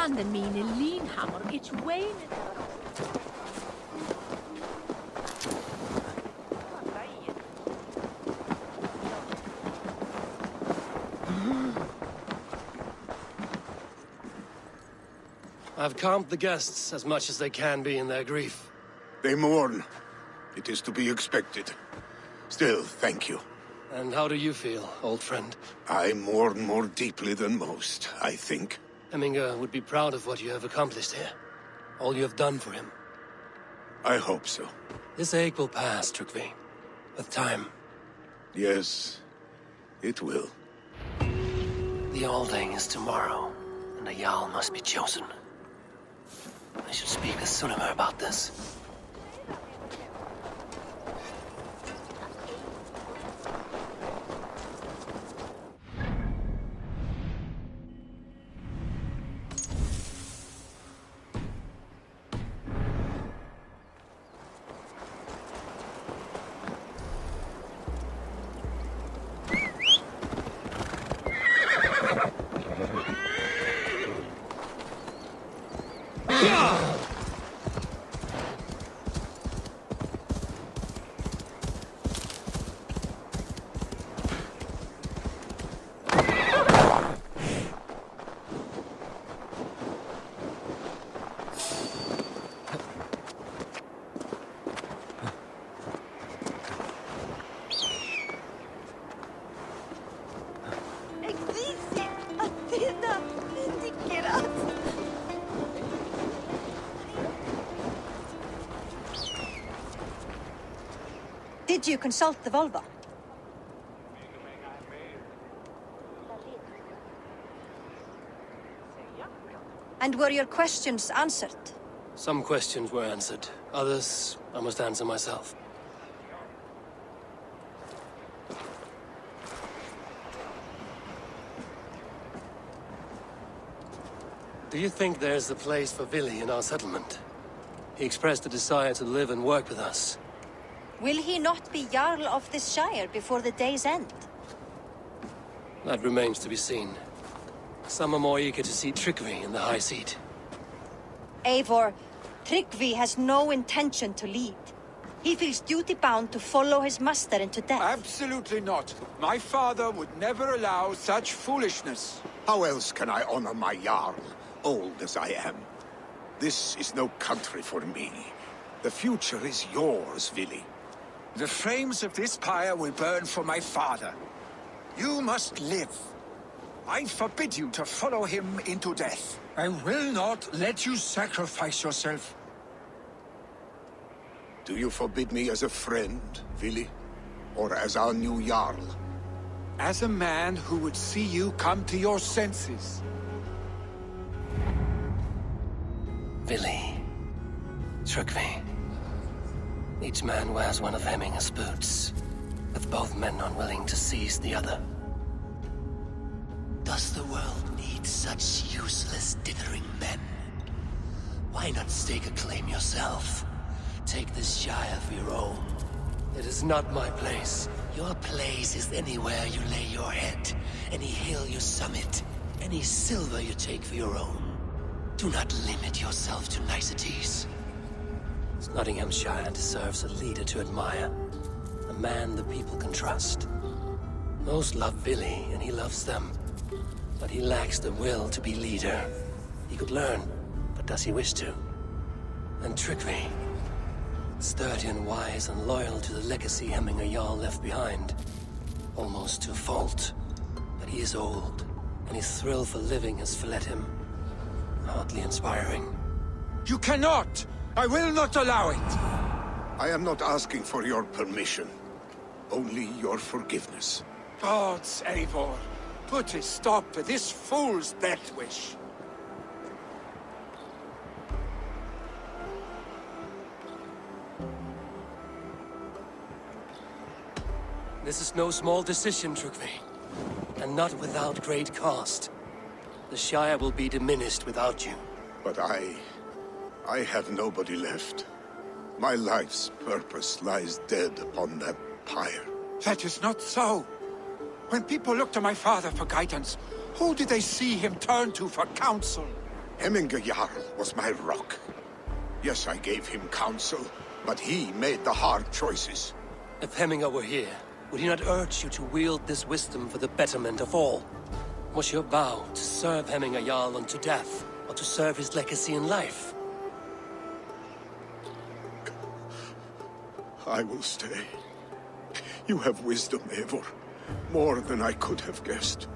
mannen min är linhammer, it's Wayne. I've calmed the guests as much as they can be in their grief. They mourn. It is to be expected. Still, thank you. And how do you feel, old friend? I mourn more deeply than most, I think. Hemminger would be proud of what you have accomplished here. All you have done for him. I hope so. This ache will pass, Trygve. With time. Yes, it will. The Alding is tomorrow, and a Jarl must be chosen. I should speak with Sunnema about this. Did you consult the Volva? And were your questions answered? Some questions were answered. Others, I must answer myself. Do you think there's a place for Vili in our settlement? He expressed a desire to live and work with us. Will he not be Jarl of this Shire before the day's end? That remains to be seen. Some are more eager to see Trygve in the high seat. Eivor, Trygve has no intention to lead. He feels duty-bound to follow his master into death. Absolutely not. My father would never allow such foolishness. How else can I honor my Jarl, old as I am? This is no country for me. The future is yours, Vili. The flames of this pyre will burn for my father. You must live. I forbid you to follow him into death. I will not let you sacrifice yourself. Do you forbid me as a friend, Vili? Or as our new Jarl? As a man who would see you come to your senses. Vili. Trygve. Each man wears one of Hemminger's boots, with both men unwilling to seize the other. Does the world need such useless, dithering men? Why not stake a claim yourself? Take this Shire for your own. It is not my place. Your place is anywhere you lay your head, any hill you summit, any silver you take for your own. Do not limit yourself to niceties. Nottinghamshire deserves a leader to admire. A man the people can trust. Most love Vili, and he loves them. But he lacks the will to be leader. He could learn, but does he wish to? And Trygve. Sturdy and wise and loyal to the legacy Hemminger Jarl left behind. Almost to a fault. But he is old, and his thrill for living has fled him. Hardly inspiring. You cannot! I will not allow it! I am not asking for your permission. Only your forgiveness. Gods, Eivor, put a stop to this fool's death wish. This is no small decision, Trygve. And not without great cost. The Shire will be diminished without you. But I have nobody left. My life's purpose lies dead upon that pyre. That is not so. When people look to my father for guidance, who do they see him turn to for counsel? Hemminger Jarl was my rock. Yes, I gave him counsel, but he made the hard choices. If Hemminger were here, would he not urge you to wield this wisdom for the betterment of all? Was your vow to serve Hemminger Jarl unto death, or to serve his legacy in life? I will stay. You have wisdom, Eivor. More than I could have guessed.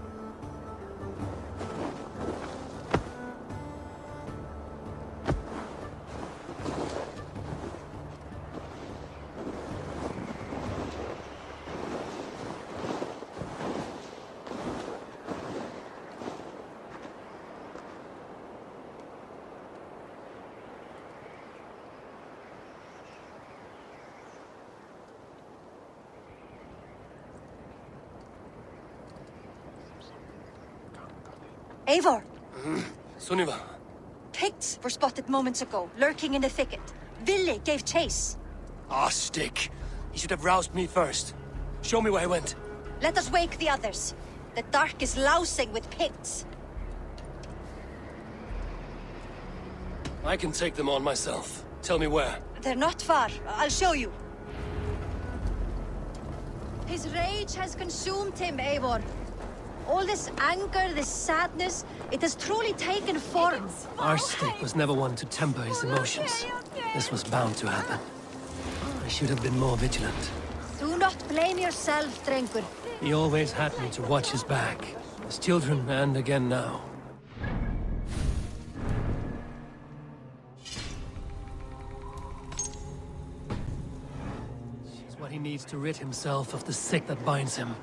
Eivor! Sunniva. Picts were spotted moments ago, lurking in the thicket. Ville gave chase. Ah, stick. He should have roused me first. Show me where he went. Let us wake the others. The dark is lousing with Picts. I can take them on myself. Tell me where. They're not far. I'll show you. His rage has consumed him, Eivor. All this anger, this sadness, it has truly taken form. Our stick was never one to temper his emotions. This was bound to happen. I should have been more vigilant. Do not blame yourself, Drengur. He always had me to watch his back. His children, and again now. It's what he needs to rid himself of the sick that binds him.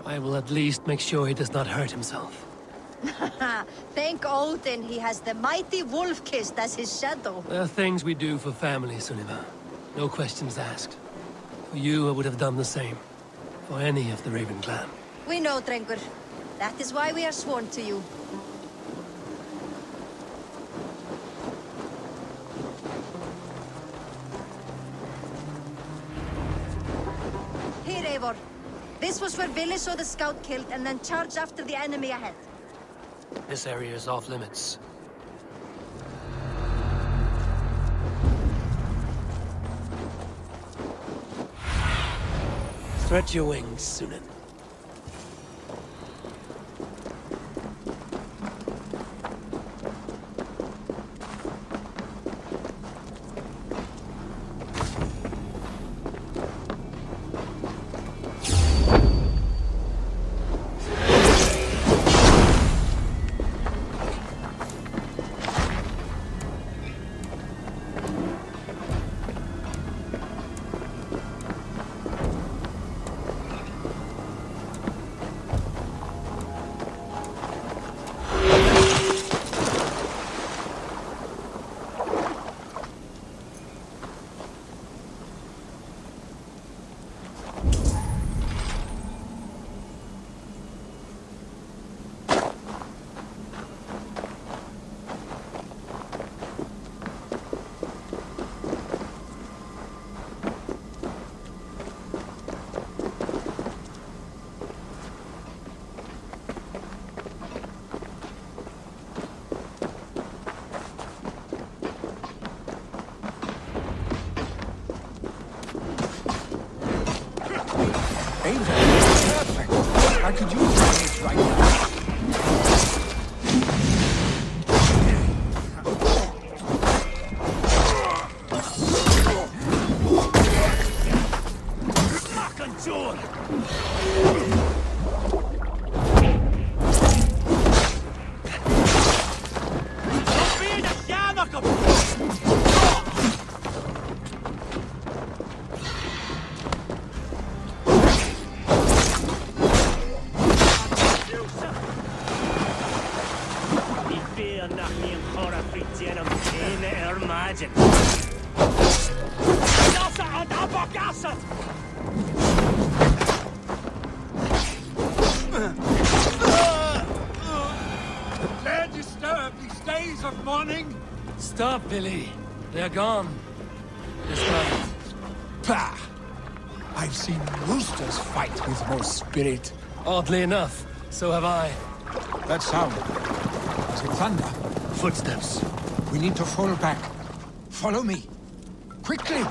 I will at least make sure he does not hurt himself. Thank Odin he has the mighty Wolf-Kissed as his shadow. There are things we do for family, Sunniva. No questions asked. For you, I would have done the same. For any of the Raven clan. We know, Drengur. That is why we are sworn to you. Here, Eivor. This was where Ville saw the scout killed and then charged after the enemy ahead. This area is off limits. Stretch your wings, Sunan. Perfect. I could use it right now. Dare disturb these days of mourning? Stop, Billy. They're gone. This night. Pah! I've seen roosters fight with more spirit. Oddly enough, so have I. That sound. Was it thunder? Footsteps. We need to fall back. Follow me. Quickly!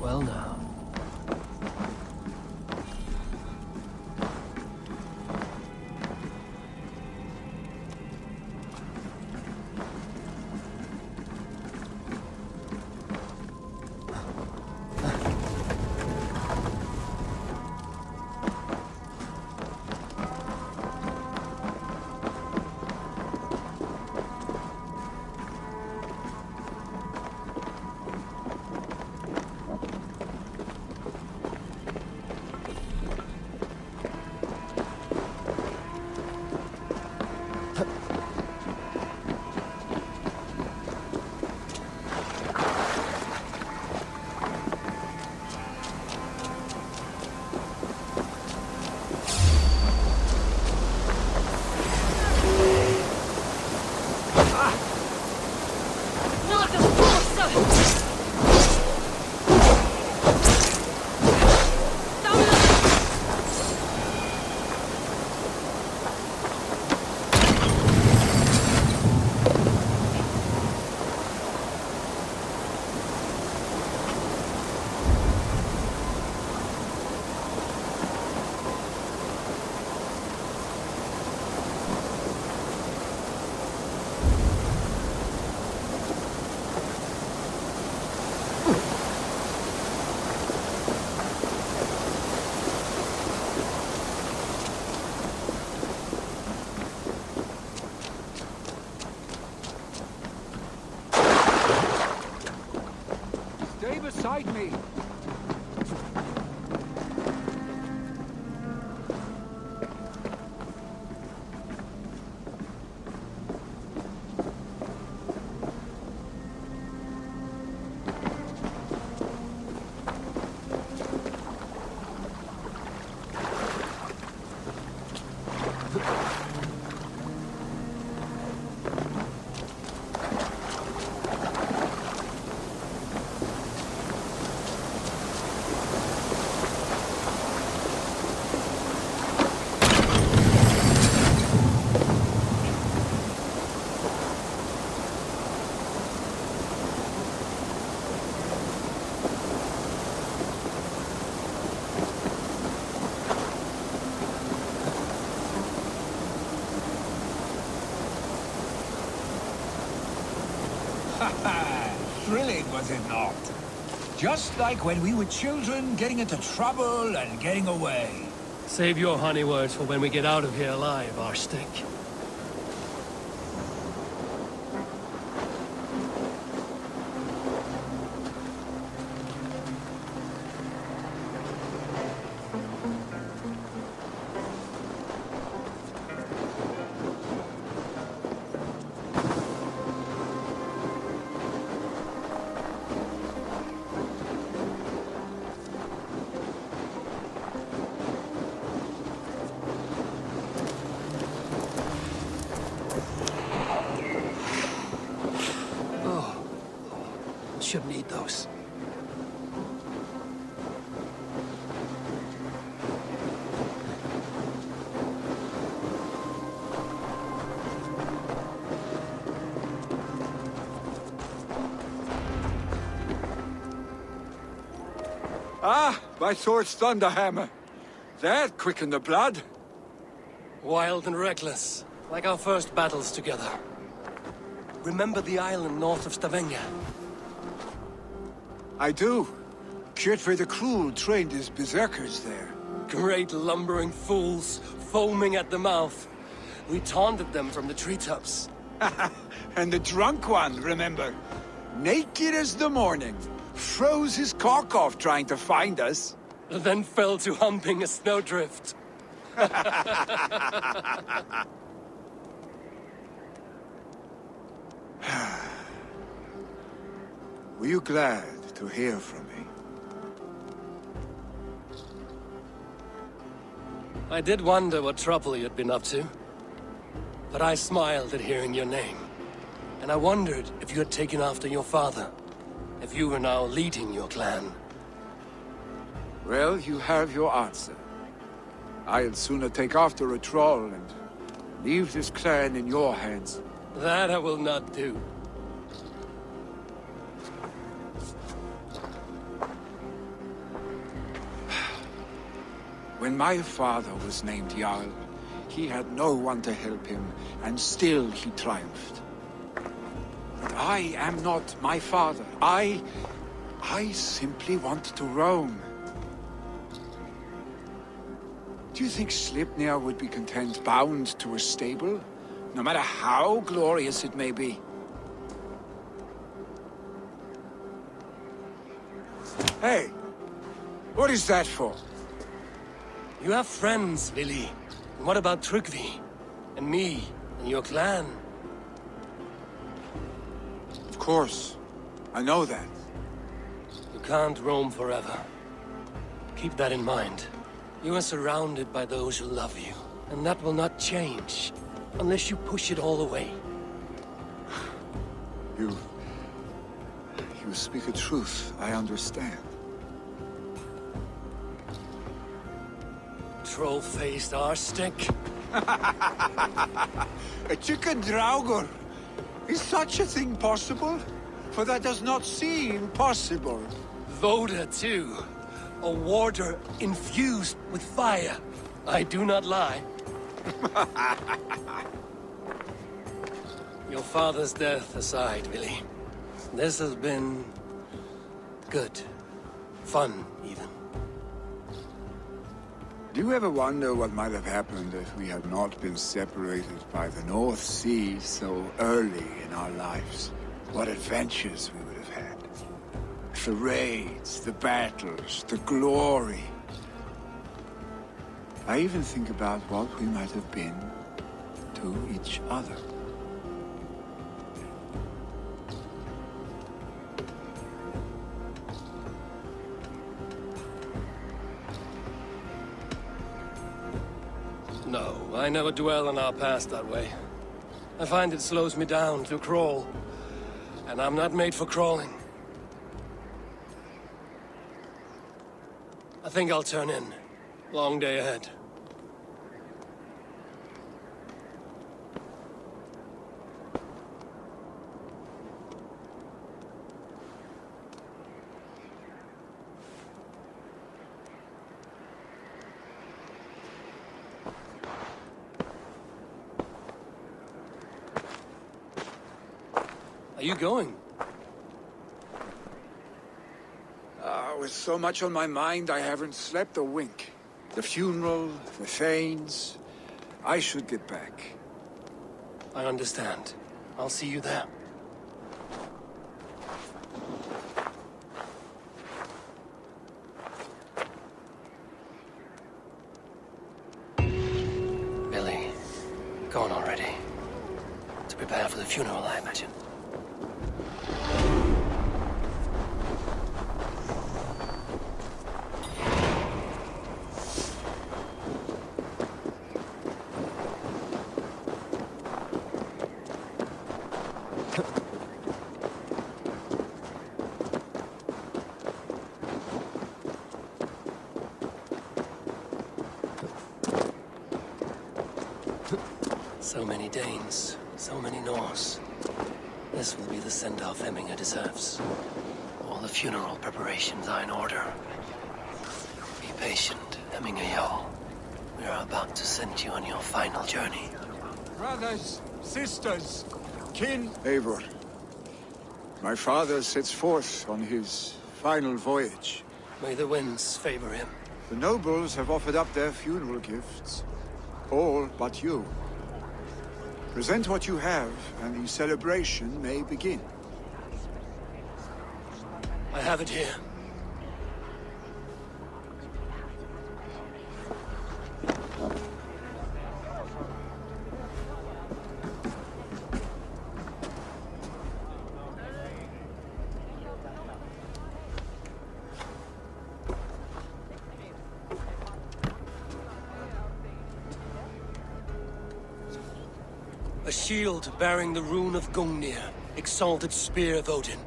Well now. Stay beside me. Thrilling, was it not? Just like when we were children, getting into trouble and getting away. Save your honey words for when we get out of here alive, Arstick. should need those. Ah, my sword's thunderhammer. That quickened the blood. Wild and reckless, like our first battles together. Remember the island north of Stavanger? I do. Kjotve the Cruel trained his berserkers there. Great lumbering fools, foaming at the mouth. We taunted them from the treetops. And the drunk one, remember? Naked as the morning. Froze his cock off trying to find us. Then fell to humping a snowdrift. Were you glad to hear from me? I did wonder what trouble you'd been up to. But I smiled at hearing your name. And I wondered if you had taken after your father. If you were now leading your clan. Well, you have your answer. I'd sooner take after a troll and leave this clan in your hands. That I will not do. When my father was named Jarl, he had no one to help him, and still he triumphed. But I am not my father. I simply want to roam. Do you think Sleipnir would be content bound to a stable, no matter how glorious it may be? Hey, what is that for? You have friends, Vili. And what about Tryggvi? And me? And your clan? Of course, I know that. You can't roam forever. Keep that in mind. You are surrounded by those who love you. And that will not change. Unless you push it all away. You speak a truth, I understand. Troll-faced arse-stick. A chicken draugur! Is such a thing possible? For that does not seem possible. Voda, too. A warder infused with fire. I do not lie. Your father's death aside, Vili. This has been... good. Fun, even. Do you ever wonder what might have happened if we had not been separated by the North Sea so early in our lives? What adventures we would have had. The raids, the battles, the glory. I even think about what we might have been to each other. No, I never dwell on our past that way. I find it slows me down to crawl. And I'm not made for crawling. I think I'll turn in. Long day ahead. Are you going? With so much on my mind, I haven't slept a wink. The funeral, the Thanes. I should get back. I understand. I'll see you there. Billy, gone already. To prepare for the funeral, I imagine. So many Danes, so many Norse. This will be the send-off Hemminger deserves. All the funeral preparations are in order. Be patient, Hemminger Jarl. We are about to send you on your final journey. Brothers, sisters, kin. Eivor, my father sets forth on his final voyage. May the winds favor him. The nobles have offered up their funeral gifts. All but you. Present what you have, and the celebration may begin. I have it here. A shield bearing the rune of Gungnir, exalted spear of Odin.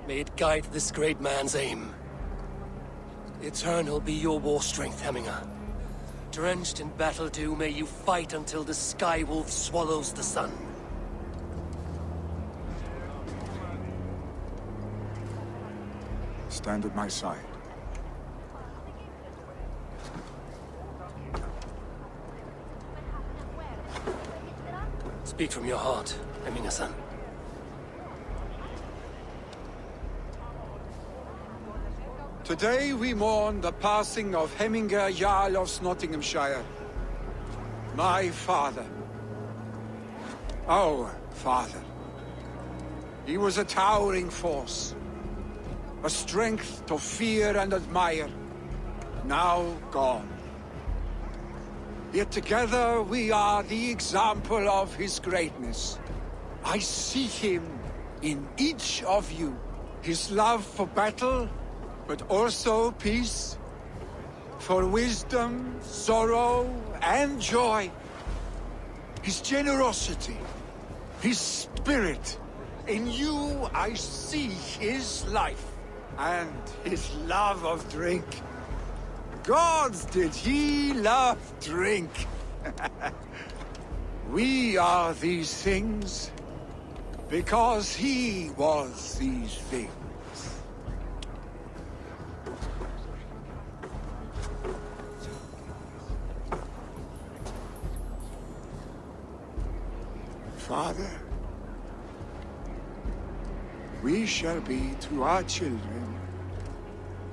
May it guide this great man's aim. Eternal be your war strength, Hemminger. Drenched in battle dew, may you fight until the sky wolf swallows the sun. Stand at my side. Speak from your heart, Hemminger-son. Today we mourn the passing of Hemminger Jarl of Nottinghamshire. My father. Our father. He was a towering force. A strength to fear and admire. Now gone. Yet together we are the example of his greatness. I see him in each of you. His love for battle, but also peace. For wisdom, sorrow, and joy. His generosity, his spirit. In you I see his life, and his love of drink. Gods, did he love drink! We are these things because he was these things. Father, we shall be to our children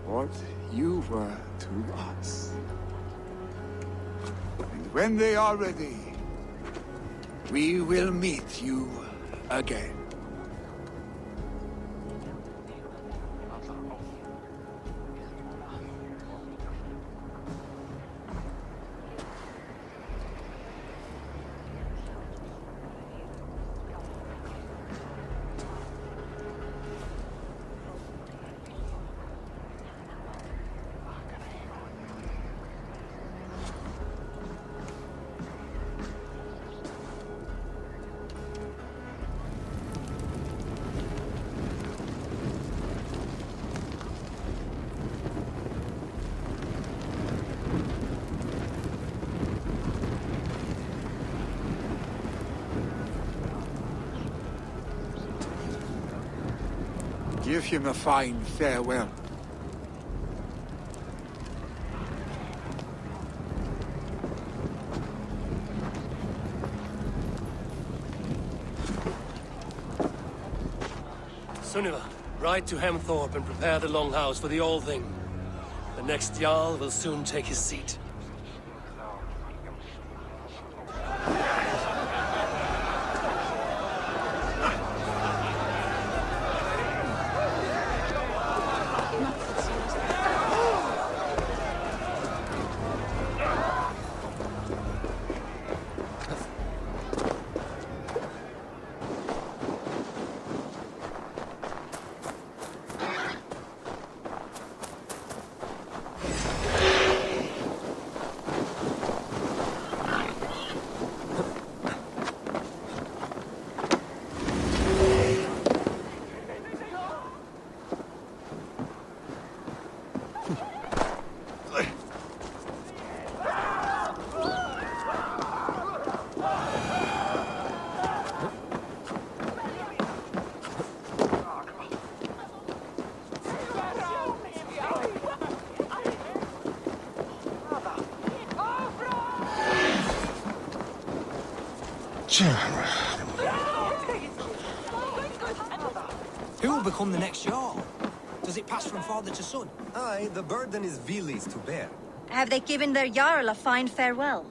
what you were to us. And when they are ready, we will meet you again. Give him a fine farewell. Sunniva, ride to Hemthorpe and prepare the Longhouse for the All-Thing. The next Jarl will soon take his seat. Who will become the next Jarl? Does it pass from father to son? Aye, the burden is Vili's to bear. Have they given their Jarl a fine farewell?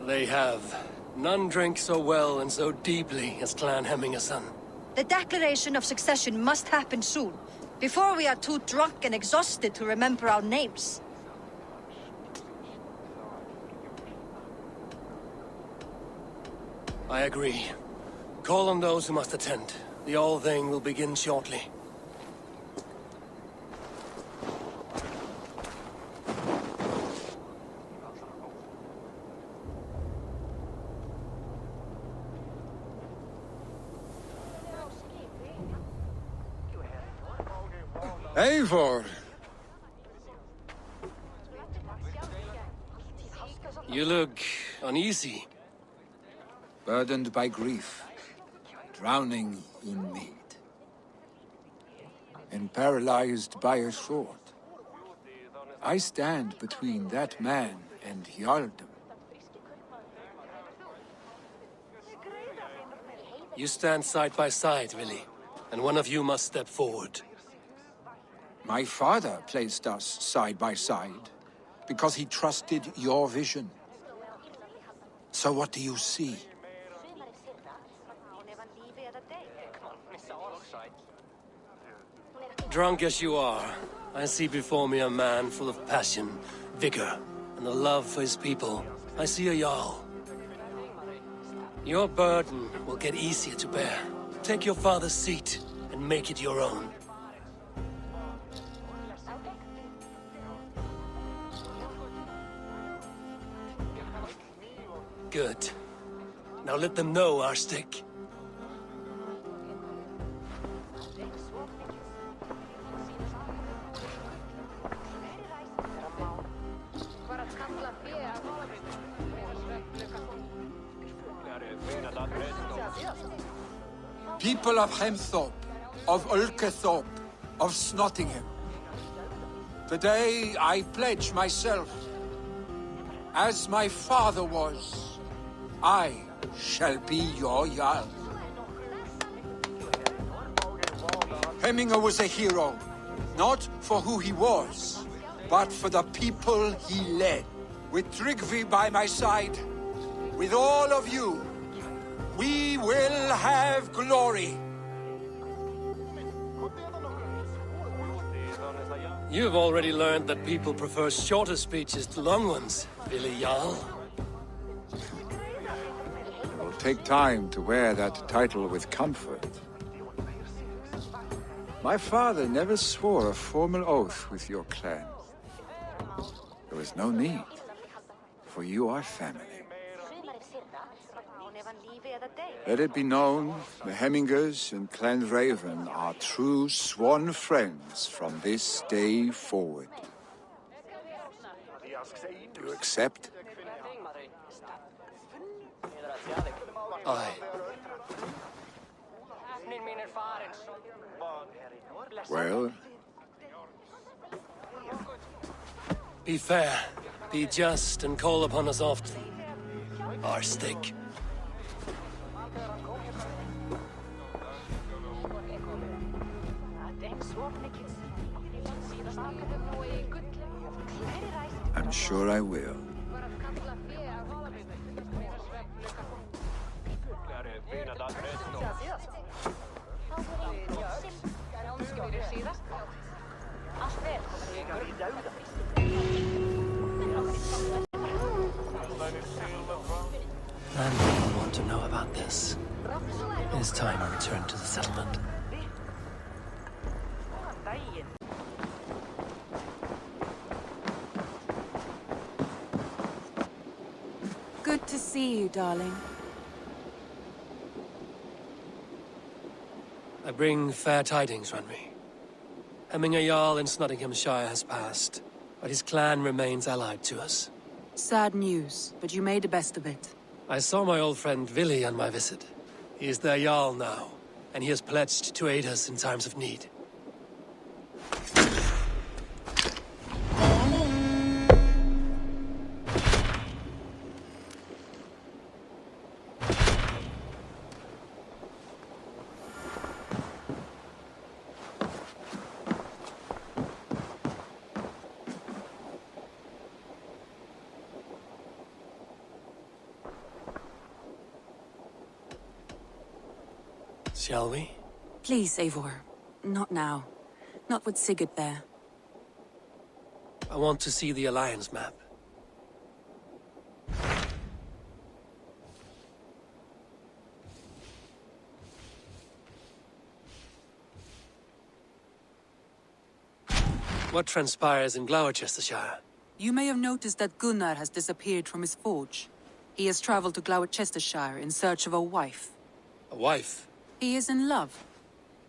They have. None drink so well and so deeply as Clan Hemmingason. The declaration of succession must happen soon, before we are too drunk and exhausted to remember our names. I agree. Call on those who must attend. The All-Thing will begin shortly. Eivor! You look uneasy. Burdened by grief, drowning in need, and paralyzed by a sword. I stand between that man and Hjalldom. You stand side by side, Vili, and one of you must step forward. My father placed us side by side because he trusted your vision. So what do you see? Drunk as you are, I see before me a man full of passion, vigor, and a love for his people. I see a Jarl. Your burden will get easier to bear. Take your father's seat and make it your own. Good. Now let them know our stick. People of Hemthorpe, of Ulkethorpe, of Snottingham. Today I pledge myself, as my father was, I shall be your Jarl. Hemminger was a hero, not for who he was, but for the people he led. With Tryggvi by my side, with all of you, we will have glory. You've already learned that people prefer shorter speeches to long ones, Vili Jarl. It will take time to wear that title with comfort. My father never swore a formal oath with your clan. There was no need, for you are family. Let it be known, the Hemmingers and Clan Raven are true sworn friends from this day forward. Do you accept? Aye. Well, Be fair, be just, and call upon us often. Our stick. I'm sure I will. And people want to know about this. It is time I return to the settlement. Good to see you, darling. I bring fair tidings, Runry. Hemminger Jarl in Snottinghamshire has passed, but his clan remains allied to us. Sad news, but you made the best of it. I saw my old friend Vili on my visit. He is their Jarl now, and he has pledged to aid us in times of need. Shall we? Please, Eivor. Not now. Not with Sigurd there. I want to see the Alliance map. What transpires in Gloucestershire? You may have noticed that Gunnar has disappeared from his forge. He has traveled to Gloucestershire in search of a wife. A wife? He is in love.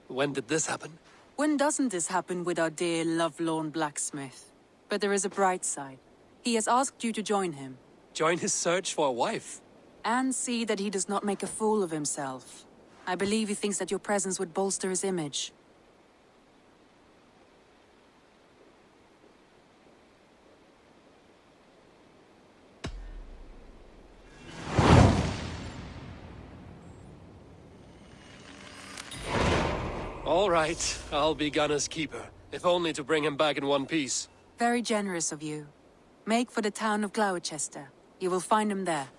When did this happen? When doesn't this happen with our dear lovelorn blacksmith? But there is a bright side. He has asked you to join him. Join his search for a wife? And see that he does not make a fool of himself. I believe he thinks that your presence would bolster his image. All right, I'll be Gunner's keeper, if only to bring him back in one piece. Very generous of you. Make for the town of Gloucester. You will find him there.